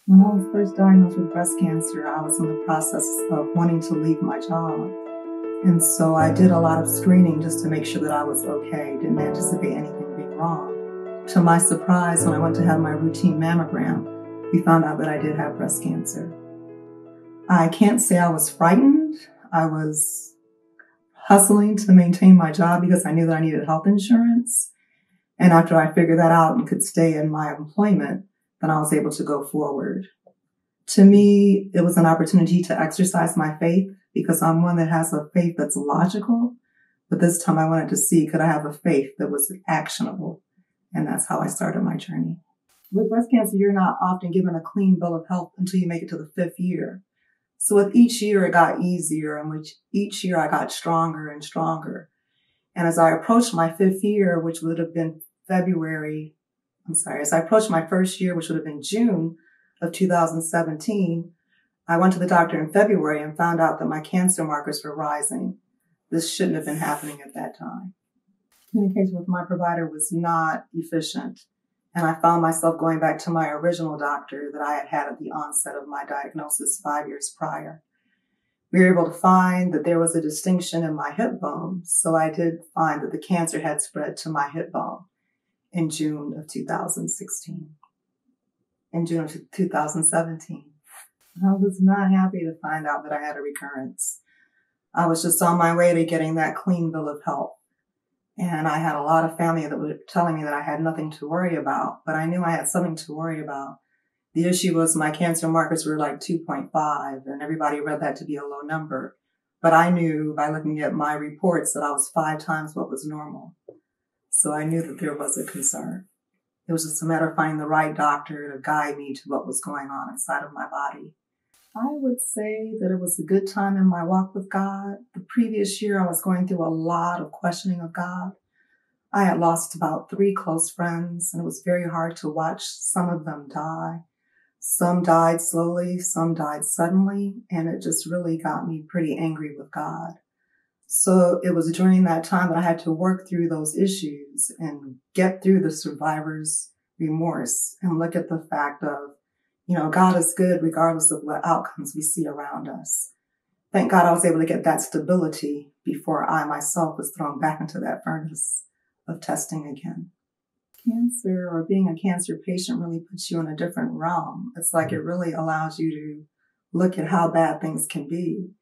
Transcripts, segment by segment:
When I was first diagnosed with breast cancer, I was in the process of wanting to leave my job. And so I did a lot of screening just to make sure that I was okay, didn't anticipate anything being wrong. To my surprise, when I went to have my routine mammogram, we found out that I did have breast cancer. I can't say I was frightened. I was hustling to maintain my job because I knew that I needed health insurance. And after I figured that out and could stay in my employment, then I was able to go forward. To me, it was an opportunity to exercise my faith because I'm one that has a faith that's logical. But this time I wanted to see, could I have a faith that was actionable? And that's how I started my journey. With breast cancer, you're not often given a clean bill of health until you make it to the 5th year. So with each year, it got easier, and with each year, I got stronger and stronger. And as I approached my 5th year, which would have been as I approached my first year, which would have been June of 2017, I went to the doctor in February and found out that my cancer markers were rising. This shouldn't have been happening at that time. Communication with my provider was not efficient, and I found myself going back to my original doctor that I had had at the onset of my diagnosis 5 years prior. We were able to find that there was a distinction in my hip bone, so I did find that the cancer had spread to my hip bone in June of 2016. In June of 2017. I was not happy to find out that I had a recurrence. I was just on my way to getting that clean bill of health. And I had a lot of family that were telling me that I had nothing to worry about, but I knew I had something to worry about. The issue was my cancer markers were like 2.5, and everybody read that to be a low number. But I knew by looking at my reports that I was 5 times what was normal. So I knew that there was a concern. It was just a matter of finding the right doctor to guide me to what was going on inside of my body. I would say that it was a good time in my walk with God. The previous year, I was going through a lot of questioning of God. I had lost about 3 close friends, and it was very hard to watch some of them die. Some died slowly, some died suddenly, and it just really got me pretty angry with God. So it was during that time that I had to work through those issues and get through the survivor's remorse and look at the fact of, God is good regardless of what outcomes we see around us. Thank God I was able to get that stability before I myself was thrown back into that furnace of testing again. Cancer, or being a cancer patient, really puts you in a different realm. It's like it really allows you to look at how bad things can be.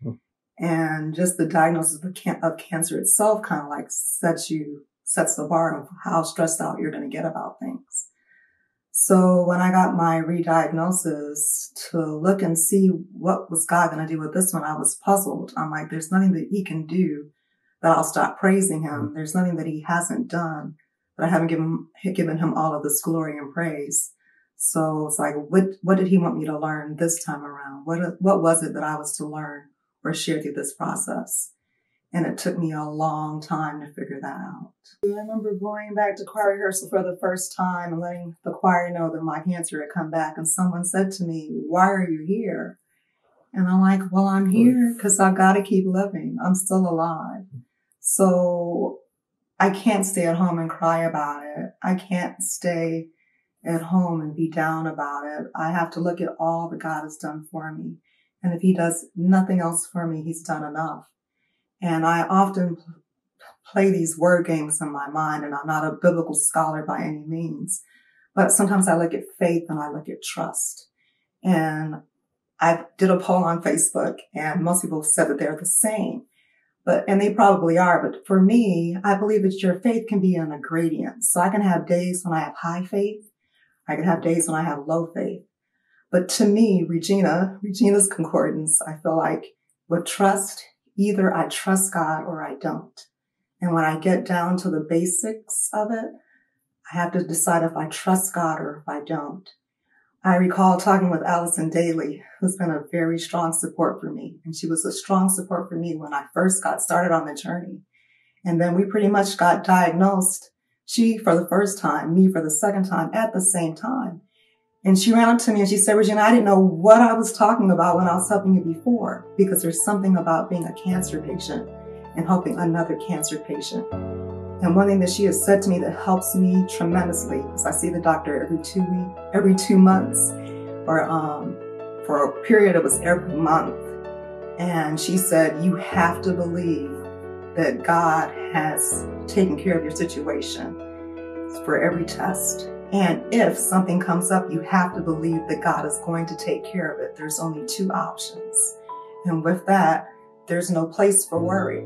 And just the diagnosis of cancer itself kind of like sets the bar of how stressed out you're going to get about things. So when I got my re-diagnosis to look and see what was God going to do with this one, I was puzzled. I'm like, there's nothing that he can do that I'll stop praising him. There's nothing that he hasn't done, but I haven't given him all of this glory and praise. So it's like, what did he want me to learn this time around? What was it that I was to learn or share through this process? And it took me a long time to figure that out. I remember going back to choir rehearsal for the first time and letting the choir know that my cancer had come back. And someone said to me, "Why are you here?" And I'm like, well, I'm here because I've got to keep living. I'm still alive. So I can't stay at home and cry about it. I can't stay at home and be down about it. I have to look at all that God has done for me. And if he does nothing else for me, he's done enough. And I often play these word games in my mind, and I'm not a biblical scholar by any means. But sometimes I look at faith and I look at trust. And I did a poll on Facebook, and most people said that they're the same. And they probably are. But for me, I believe that your faith can be in a gradient. So I can have days when I have high faith. I can have days when I have low faith. But to me, Regina's concordance, I feel like with trust, either I trust God or I don't. And when I get down to the basics of it, I have to decide if I trust God or if I don't. I recall talking with Allison Daly, who's been a very strong support for me. And she was a strong support for me when I first got started on the journey. And then we pretty much got diagnosed, she for the first time, me for the second time at the same time. And she ran up to me and she said, "Regina, I didn't know what I was talking about when I was helping you before, because there's something about being a cancer patient and helping another cancer patient." And one thing that she has said to me that helps me tremendously is I see the doctor every 2 months. for a period, it was every month. And she said, you have to believe that God has taken care of your situation for every test. And if something comes up, you have to believe that God is going to take care of it. There's only two options. And with that, there's no place for worry.